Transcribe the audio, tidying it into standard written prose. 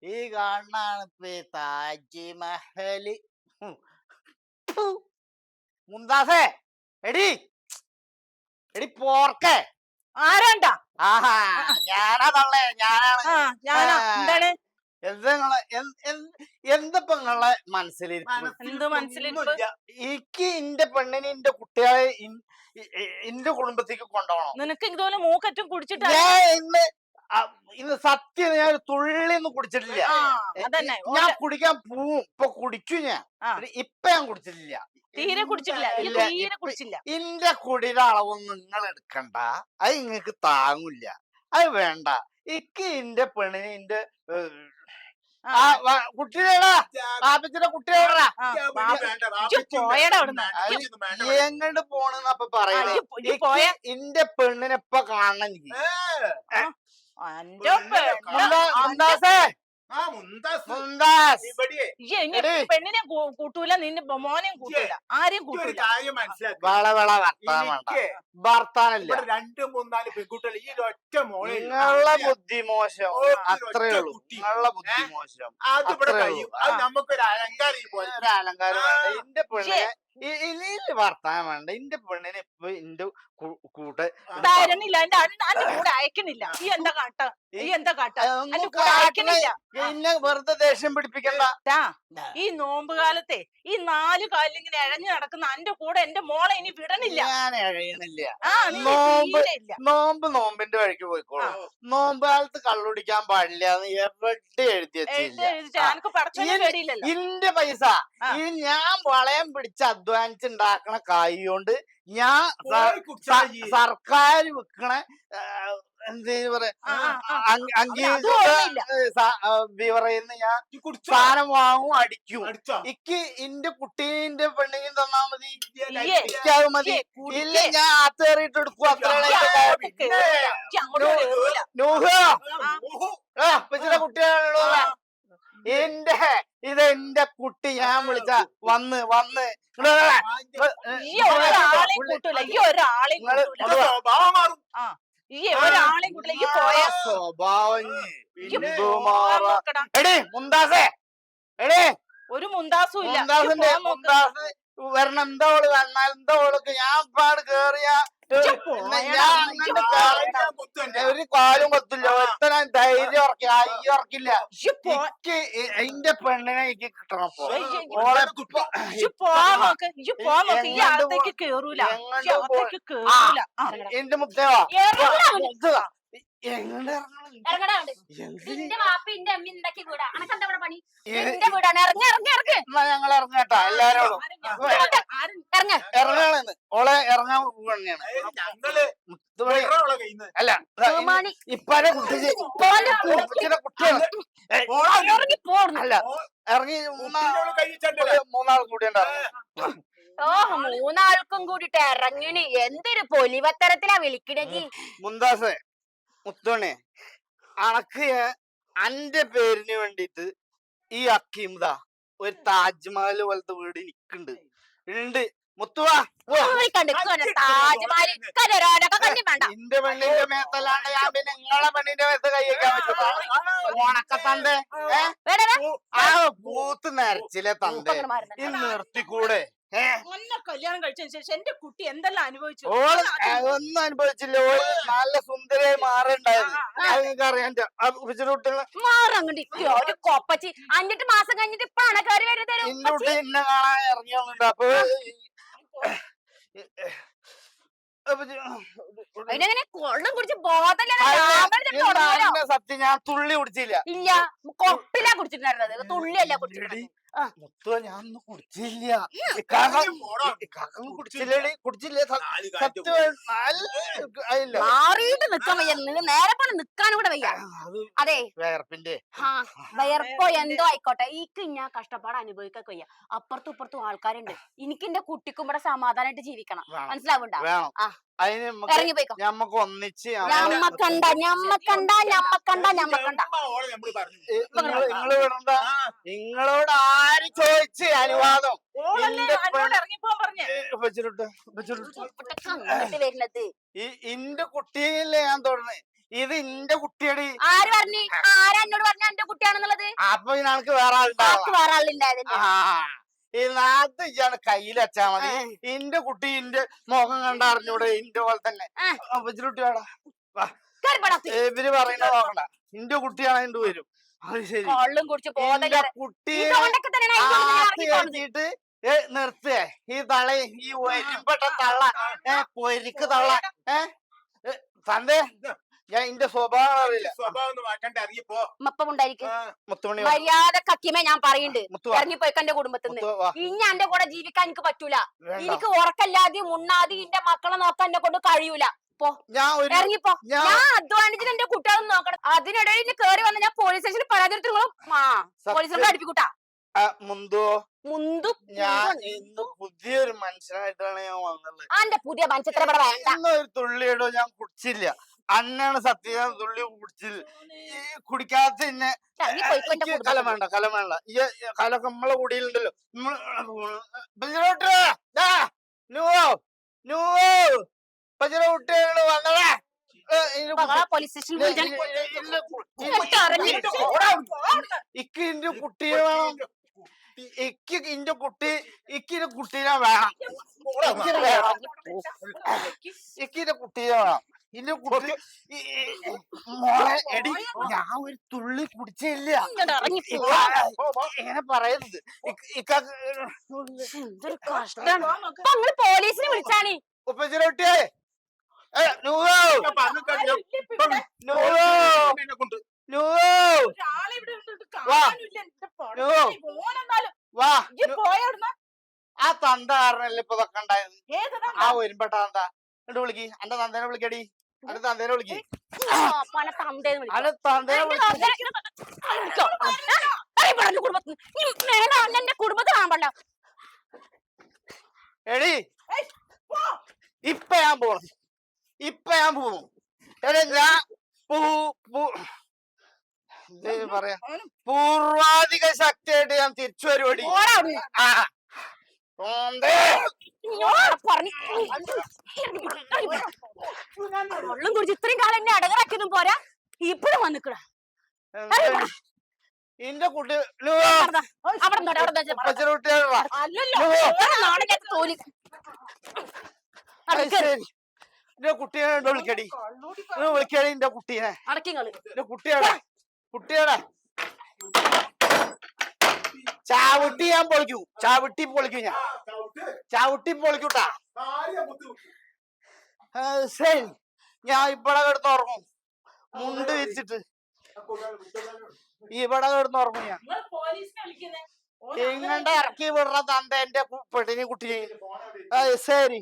ഈ കാണാണ് താജ്മഹല്. മുന്താസേ, എടി എടി പോർക്കേ. ആരാണ്ടാ? ആഹാ, ഞാനാ ഞാനാ. എന്താണ് എന്തപ്പോ നിങ്ങളെ മനസ്സിലിരിപ്പ്? എന്ത് മനസ്സിലിരിപ്പ്? എനിക്ക് ഇന്റെ പെണ്ണിന് ഇന്റെ കുട്ടികളെ ഇന്റെ കുടുംബത്തേക്ക് കൊണ്ടുപോകണം. നിനക്ക് ഇതുപോലെ മൂക്കറ്റും കുടിച്ചിട്ട് ഇന്ന് സത്യം ഞാൻ ഒരു തുള്ളിയൊന്നും കുടിച്ചിട്ടില്ല. ഞാൻ കുടിക്കാൻ പോവും, ഇപ്പൊ കുടിക്കും ഞാൻ. ഇപ്പൊ ഞാൻ കുടിച്ചിട്ടില്ല, തീരെ കുടിച്ചിട്ടില്ല. ഇന്റെ കുടിയുടെ അളവൊന്നും നിങ്ങൾ എടുക്കണ്ട, അത് നിങ്ങക്ക് താങ്ങൂല്ല, അത് വേണ്ട. ഇക്ക് ഇന്റെ പെണ്ണിന് ഇന്റെ കുട്ടികളാ, പാപ്പച്ചിന്റെ കുട്ടികളാ എങ്ങോട്ട് പോണെന്നപ്പൊ പറയാ. ഇന്റെ പെണ്ണിനെ ഇപ്പൊ കാണണം എനിക്ക്. പെണ്ണിനെ കൂട്ടൂല, നിന്റെ മോനെയും കൂട്ടൂല, ആരെയും കൂട്ടൂല. ഭർത്താനല്ല 2, 3, 4 പെൺകുട്ടികൾ ഈ ഒറ്റ മോളെ. നിങ്ങളുടെ ബുദ്ധി മോശം, അത്രേ ഉള്ളൂ. നിങ്ങളുടെ ബുദ്ധി മോശം. അതിവിടെ കഴിയും. അത് നമുക്കൊരു അലങ്കാരം പോലെ. ഒരു അലങ്കാരം വേണ്ട. ഇന്റെ പെണ്ണിനെ വർത്താനം വേണ്ട. ഇന്റെ പെണ്ണിനെ ഇപ്പൊ ഇന്റെ കൂട്ട് തരണില്ല, എന്റെ കൂടെ അയക്കണില്ല. ഈ എന്താ കാട്ട? പിന്നെ വെറുതെ ദേഷ്യം പിടിപ്പിക്കണ്ട. ഈ നോമ്പ് കാലത്തെ ഈ 4 കാലിലിങ്ങനെ എഴഞ്ഞു നടക്കുന്ന എന്റെ കൂടെ എന്റെ മോളെ ഇനി വിടണില്ല. ഞാൻ എഴയണില്ല. നോമ്പിന്റെ വഴിക്ക് പോയിക്കോളൂ. നോമ്പ് കാലത്ത് കള്ളുടിക്കാൻ പാടില്ല എന്ന് എവിടെ എഴുതി വെച്ചില്ല. ഇന്റെ പൈസ ഞാൻ വളയം പിടിച്ച് അധ്വാനിച്ചുണ്ടാക്കണ കായ് കൊണ്ട് ഞാൻ സർക്കാർ വിൽക്കണ എന്താ പറയാ ബീവറേന്ന് ഞാൻ സാധനം വാങ്ങും, അടിക്കും. ഇക്ക് ഇന്റെ കുട്ടീന്റെ പെണ്ണിനും തന്നാ മതി, ഇക്കാവ് മതി. ഇല്ല ഞാൻ ആത്തേറിയിട്ട് എടുക്കും. അത്രയുടെ കുട്ടികളുള്ള ഇതെന്റെ കുട്ടി. ഞാൻ വിളിച്ച വന്ന് എടേ മുന്താസേ, എടേ ഒരു മുന്താസും ഇല്ല. മുന്താസ് വരണം. എന്താ ഓള് വന്നാൽ എന്താ ഓൾക്ക് ഞാൻ പാട് കേറിയ ഒരു കാലും കൊത്തില്ല. ഒരുത്തന ധൈര്യം ഉറക്കി അയ്യ ഉറക്കില്ല. എന്റെ പെണ്ണിനെ എനിക്ക് കിട്ടണം. എന്റെ മുത്തവാ ഞങ്ങൾ ഇറങ്ങട്ടാ എല്ലാരോടും. ഇറങ്ങാണെന്ന് ഓളെ ഇറങ്ങാൻ തന്നെയാണ്. അല്ല ഇപ്പനെ കുട്ടിയാണ്. അല്ല ഇറങ്ങി 3 കൂടി ഉണ്ടായിരുന്നു. 3 കൂടിട്ട് ഇറങ്ങിന്. എന്തൊരു പൊലിവത്തരത്തിലാ വിളിക്കണെങ്കിൽ. മുന്താസേ, മുത്തോണേ, അനക്ക് അന്റെ പേരിന് വേണ്ടിട്ട് ഈ അക്കീംദാ ഒരു താജ്മഹൽ പോലത്തെ വീട് എനിക്കുണ്ട്. മുത്തുവാ എന്റെ പെണ്ണിന്റെ മേത്തല്ലാണ്ട് ഞാൻ പിന്നെ നിങ്ങളെ പെണ്ണിന്റെ മേത്ത് കൈ വയ്ക്കാൻ പറ്റും? ഉണക്കത്തന്റെ പൂത്ത് നരച്ചിലെ തന്റെ ഇന്ന് നിർത്തിക്കൂടെ? കല്യാണം കഴിച്ചതിന് ശേഷം എന്റെ കുട്ടി എന്തെല്ലാം അനുഭവിച്ചു? ഒന്നും അനുഭവിച്ചില്ല. നല്ല സുന്ദരിയായി മാറുണ്ടായിരുന്നു. നിങ്ങൾക്ക് അറിയാൻ ഒരു കൊപ്പച്ചി 5 മാസം കഴിഞ്ഞിട്ട് ഇപ്പാണ് കയറി വരുന്നത്. ഇന്നോട്ട് എന്നെ കാണാൻ ഇറങ്ങിയുണ്ട്. അപ്പൊ സത്യം ഞാൻ തുള്ളി കുടിച്ചില്ല. ഇല്ല, കൊപ്പിലാ കുടിച്ചിട്ടുണ്ടായിരുന്നത്, തുള്ളിയല്ല കുടിച്ചിട്ടുണ്ടായിരുന്നത്. മുത്തുവ ഞാൻ കുടിച്ചില്ല. കുടിച്ചില്ല. മാറിയിട്ട് നിക്കാൻ വയ്യ. നേരെ പോലെ നിക്കാനും കൂടെ വയ്യ. അതെ, വയർപ്പോ എന്തോ ആയിക്കോട്ടെ, എനിക്ക് ഞാൻ കഷ്ടപ്പാട് അനുഭവിക്കാൻ വയ്യ. അപ്പുറത്തും ഇപ്പുറത്തും ആൾക്കാരുണ്ട്. എനിക്ക് എന്റെ കുട്ടിക്കും ഇവിടെ സമാധാനമായിട്ട് ജീവിക്കണം. മനസ്സിലാവുണ്ടോ? അതിന് ഇറങ്ങി പോയിക്കോ. ഞമ്മക്ക് ഒന്നിച്ച് ഞമ്മക്കണ്ട ഓളെ നമ്മള് പറഞ്ഞു നിങ്ങള് വിടണ്ട. നിങ്ങളോട് ആര് ചോദിച്ച് അനുവാദം? ഓളല്ലേ എന്നോട് ഇറങ്ങിപ്പോവാൻ പറഞ്ഞേ. വരുന്നത്. ഇന്റെ കുട്ടിയല്ലേ ഞാൻ തുടങ്ങി. ഇത് ഇന്റെ കുട്ടിയടി. ആര് പറഞ്ഞു? ആരാ എന്നോട് പറഞ്ഞ എന്റെ കുട്ടിയാണെന്നുള്ളത്? അപ്പൊ ഇതിനക്ക് വേറെ ആളുണ്ടാവും. വേറെ ആളുണ്ടായതിന്റെ ഈ നാട്ട് ഇയാള് കയ്യിൽ വെച്ചാ മതി. ഇന്റെ കുട്ടി ഇന്റെ മുഖം കണ്ടറിഞ്ഞൂടെ? ഇന്റെ പോലെ തന്നെ. കുട്ടിയാടാ ഇവര് പറയുന്ന നോക്കണ്ട. ഇന്റെ കുട്ടിയാണ് ഇണ്ട് വരും. അത് ശരി. കള്ളും കുടിച്ച് കുട്ടിയെ നിർത്തേ. ഈ തള ഈ ഒരിപ്പെട്ട തള്ള പൊരിക്ക് തള്ള സന്ദേ ഞാൻ ഇന്റെ സ്വഭാവം അറിയില്ല. സ്വഭാവം മാറ്റണ്ട ഇറങ്ങിപ്പോ. മുത്തുമണി മര്യാദ കക്കിമേ ഞാൻ പറയുന്നുണ്ട്. ഇറങ്ങിപ്പോയിക്ക എന്റെ കുടുംബത്തിൽ നിന്ന്. ഇനി എന്റെ കൂടെ ജീവിക്കാൻ എനിക്ക് പറ്റൂല. എനിക്ക് ഉറക്കല്ലാതെ മുണ്ണാതെ എന്റെ മക്കളെ നോക്കാൻ എന്നെ കൊണ്ട് കഴിയൂല. ഇറങ്ങിപ്പോ. ഞാൻ അധ്വാനിച്ചിട്ട് എന്റെ കുട്ടികളൊന്നും നോക്കണം. അതിനിടയിൽ കേറി വന്ന ഞാൻ പോലീസ് സ്റ്റേഷനിൽ പരാതി പോലീസിനോട് അടുപ്പിക്കൂട്ടാ. മുന്തു ഞാൻ ഇന്ന് പുതിയൊരു മനുഷ്യനായിട്ടാണ് ഞാൻ വന്നത്. എന്റെ പുതിയ മനുഷ്യത്ര ഇവിടെ വേണ്ട. ഒരു തുള്ളിയിടോ ഞാൻ കുടിച്ചില്ല. അന്നാണ് സത്യം. തുള്ളി കുടിച്ചില്ല. കുടിക്കാത്ത തന്നെ കലം വേണ്ട. ഈ കലൊക്കെ നമ്മളെ കുടിയിലുണ്ടല്ലോ. കുട്ടികള് വന്നടാ. പോലീസ് സ്റ്റേഷനിൽ ഇക്ക് ഇന്റെ കുട്ടിയെ വേണം. ഇക്ക് ഇന്റെ കുട്ടീനെ വേണം. ഇക്കിന്റെ കുട്ടീനെ വേണം. ഇന്റെ കുട്ടി മോളെ എടി ഞാൻ ഒരു തുള്ളി കുടിച്ചില്ല. ഇങ്ങനെ പറയരുത്. പോലീസിനെ വിളിച്ചാണ്. ഉപ്പച്ചിരൊട്ടിയെ ആ തന്ത കാരണല്ലേ ഇപ്പൊ ഇതൊക്കെ ഉണ്ടായത്. ആ വരുമ്പെട്ട തന്ത എന്നിട്ട് വിളിക്ക്. എന്റെ തന്തേനെ വിളിക്കടി. എന്റെ തന്തേനെ വിളിക്ക്. കുടുംബത്തിലാണല്ലോ. എടി ഇപ്പൊ ഞാൻ പോണു. എടേ ഞാൻ പറയാ പൂർവാധിക ശക്തിയായിട്ട് ഞാൻ തിരിച്ചു വരുവടി. വെള്ളം കുടിച്ച് ഇത്രയും കാലം എന്നെ അടകറാക്കിയൊന്നും പോരാ. ഇപ്പഴും വന്നിക്കട ഇന്റെ കുട്ടി കുട്ടിയെ വിളിക്കടി. വിളിക്കടി എന്റെ കുട്ടീനെ. എന്റെ കുട്ടിയുടെ ചാവിട്ടി ഞാൻ പൊളിക്കൂ. ചാവിട്ടി പൊളിക്കൂട്ടാ. ശരി ഞാൻ ഇവിടെ കിടന്നുറങ്ങും. മുണ്ട് വിരിച്ചിട്ട് ഇവിടെ കിടന്നുറങ്ങും ഞാൻ. എങ്ങണ്ട ഇറക്കി വിടുന്ന തന്ത എന്റെ പെട്ടിനെ കുട്ടിയെ. ശരി